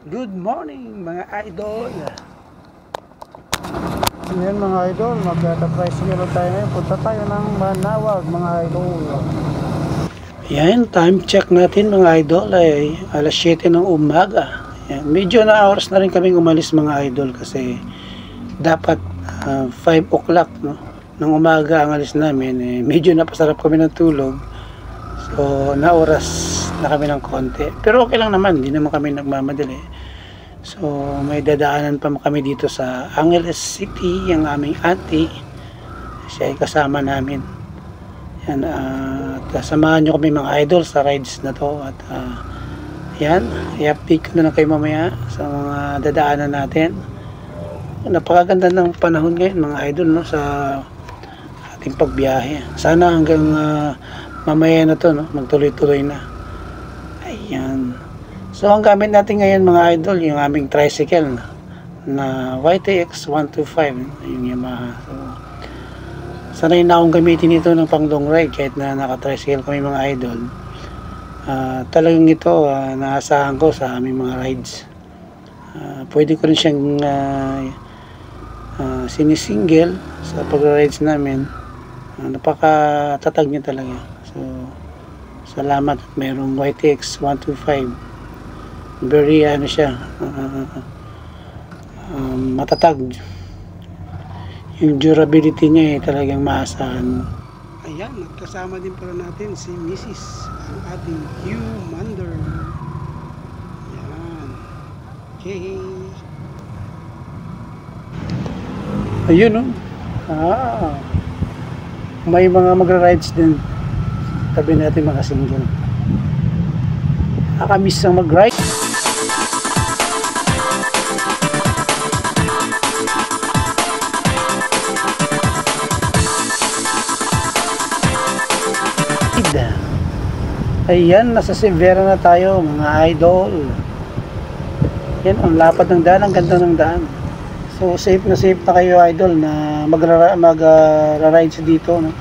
Good morning mga idol. Ngayon mga idol, magta-tricycle tayo ngayon. Punta tayo ng Manawag mga idol. Yan, time check natin mga idol ay alas 7 ng umaga. Yan, medyo na oras na rin kaming umalis mga idol kasi dapat 5 o'clock no, ng umaga ang alis namin. Medyo napasarap kami ng tulog. So na oras na kami ng konti. Pero okay lang naman, hindi naman kami nagmamadali. So may dadaanan pa kami dito sa Angeles City, yung aming auntie. Siya ay kasama namin. Yan, kasamahan nyo kami mga idol sa rides na to. At yan, i-update ko na lang kayo mamaya sa mga dadaanan natin. Napakaganda ng panahon ngayon mga idol no, sa ating pagbiyahe. Sana hanggang mamaya na to no, magtuloy-tuloy na. Ayan. So ang gamit natin ngayon mga idol, yung aming tricycle na YTX 125, yung Yamaha. So sanay na akong gamitin ito ng pang long ride kahit na naka-tricycle kami mga idol. Talagang ito naasahan ko sa aming mga rides. Pwede ko rin siyang sinisingle sa pag-rides namin. Napakatatag niya talaga. So salamat at mayroong YTX 125. Very ano siya, matatag. Yung durability niya talagang maasahan. Ayan, kasama din pala natin si Mrs. ang ating Humander. Ayan. Okay. Ayun no. May mga magra-rides din. Tabi natin mga single. Nakamiss ang mag-ride. Ayan, nasa Severa na tayo mga idol. Yan, ang lapad ng daan, ang ganda ng daan. So safe na kayo idol na mag-rides dito no?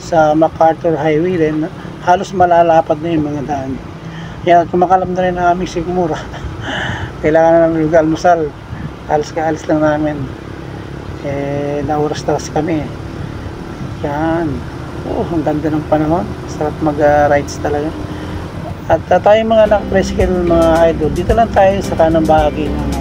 Sa MacArthur Highway rin. Halos malalapad na yung mga daan. Yan, at kumakalam na rin ang aming sigmura. Kailangan na namin mag-almusal. Alis lang namin. Nauras kami. Yan. Oh, ang ganda ng panahon. Sarap mag-rides talaga. At tayong mga naka-tricycle mga idol, dito lang tayo sa kanang bahagi ng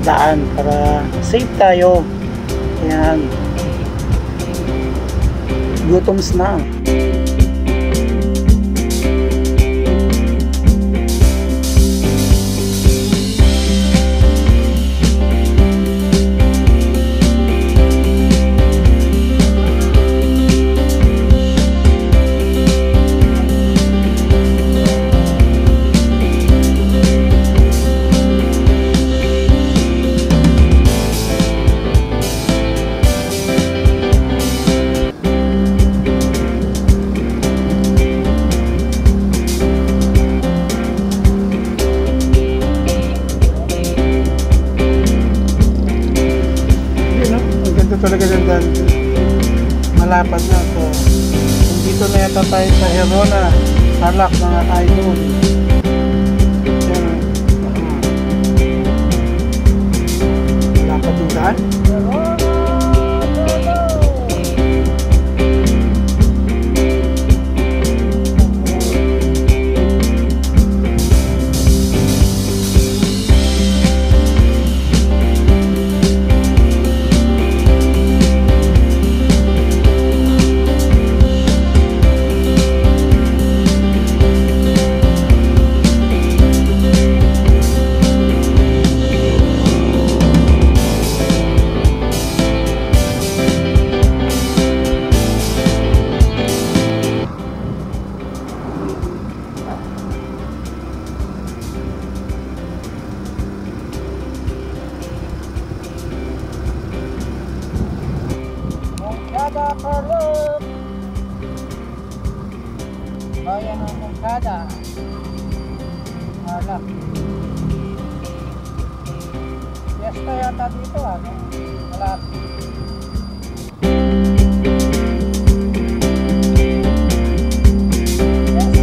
daan para safe tayo. Yan. Gutoms na. Talaga dyan malapad na to. Dito na yata tayo sa Herona, Tarlac mga idol. Malapad yung daan. Carlos bayan ng Moncada Tarlac. Fiesta yata dito malapit. Yes,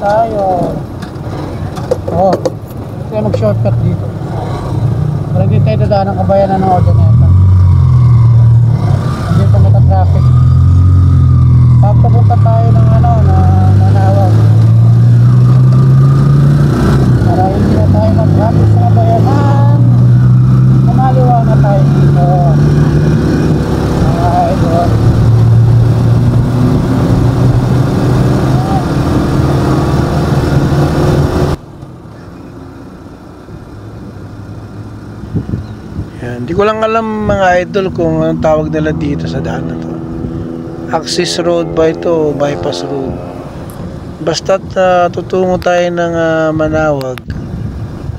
tayo. Oh, kaya mag-shortcut dito. Para hindi tayo dadaan ng kabayanan ng Ordoneta. Hindi pa naka-traffic. Papunta tayo ng ano, na Manawag. Para hindi na tayo mag-traffic sa kabayanan. Kumaliwa na tayo dito. Mga idol. Yan, hindi ko lang alam mga idol kung anong tawag nila dito sa daan na to. Access road ba ito o bypass road? Basta't tutungo tayo ng Manawag,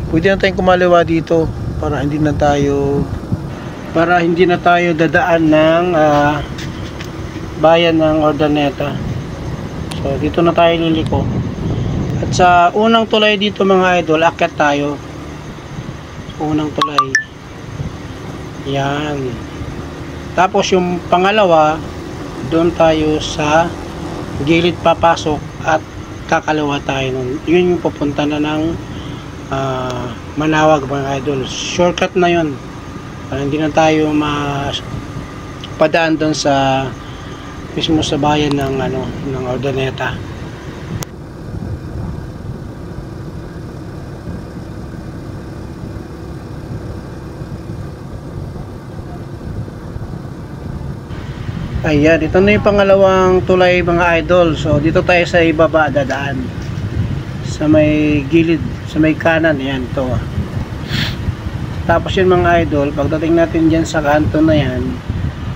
pwede na tayong kumaliwa dito para hindi na tayo dadaan ng bayan ng Ordoneta. So dito na tayo liliko. At sa unang tulay dito mga idol, akyat tayo. Unang tulay. Yan. Tapos yung pangalawa, doon tayo sa gilid papasok at kakaliwa tayo nun. Yun yung pupunta na ng Manawag mga idol. Shortcut na yun. Para hindi na tayo padaan doon sa mismo sa bayan ng ng Ordoneta. Ayan, ito na yung pangalawang tulay mga idol. So dito tayo sa ibaba dadaan. Sa may gilid, sa may kanan, yan ito. Tapos yun mga idol, pagdating natin dyan sa kanto na yan,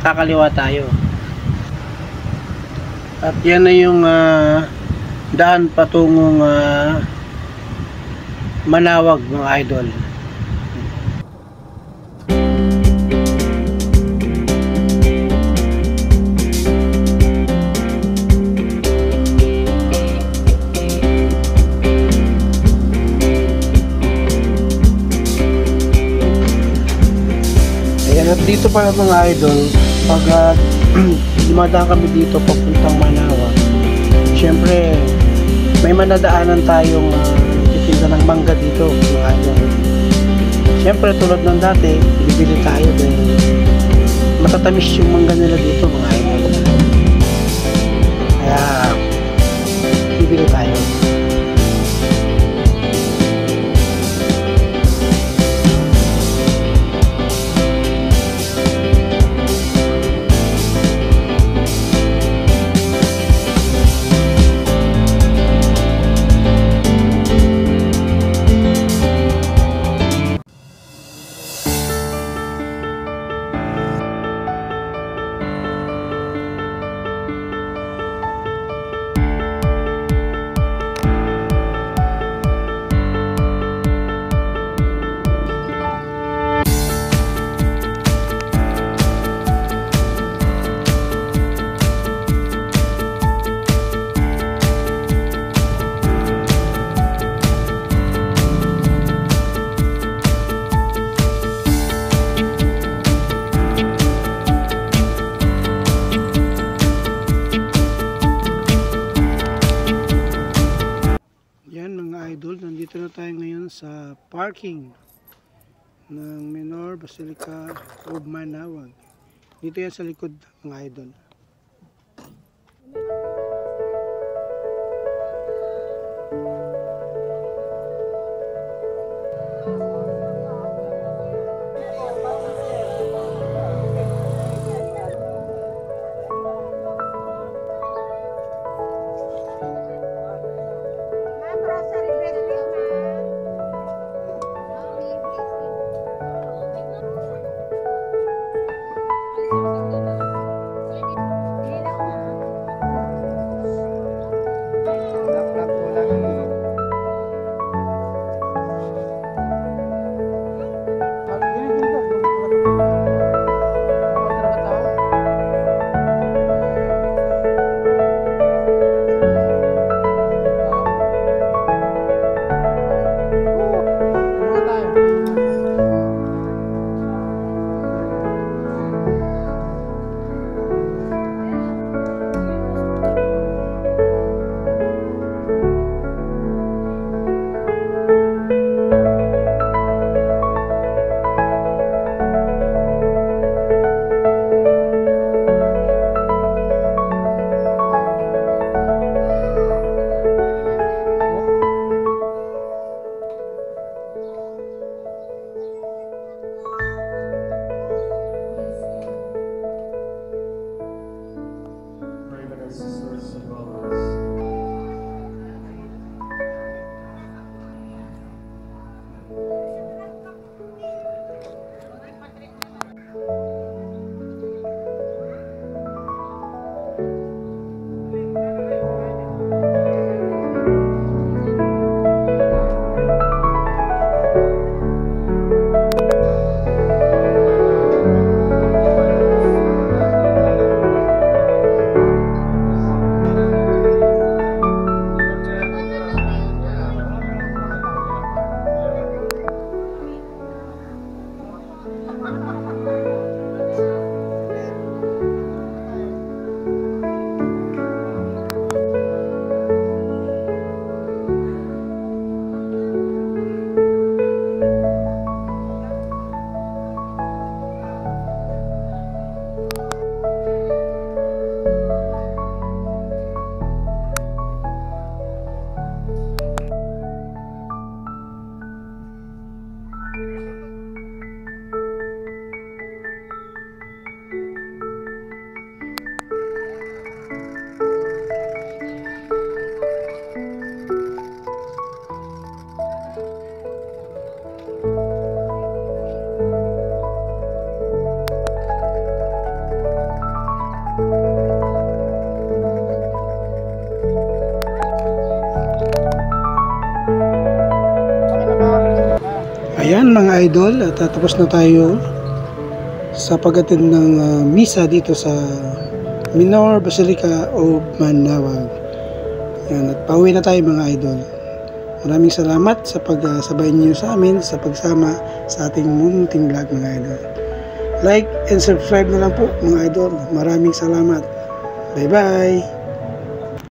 kakaliwa tayo. At yan na yung daan patungong Manawag mga idol. At dito pala mga idol, pag dumadaan kami dito papuntang Manawag, syempre may manadaanan tayong titinda ng mangga dito mga idol. Syempre tulad ng dati, bibili tayo dahil matatamis yung mangga nila dito mga idol. Kaya bibili tayo. Nandito na tayo ngayon sa parking ng Menor Basilica of Manawag. Dito yan sa likod mga idol. Ayan mga idol, at tapos na tayo sa pag-attend ng misa dito sa Minor Basilica of Manawag. Ayan, at pauwi na tayo mga idol. Maraming salamat sa pagsabay niyo sa amin sa pagsama sa ating munting vlog mga idol. Like and subscribe na lang po mga idol. Maraming salamat. Bye bye.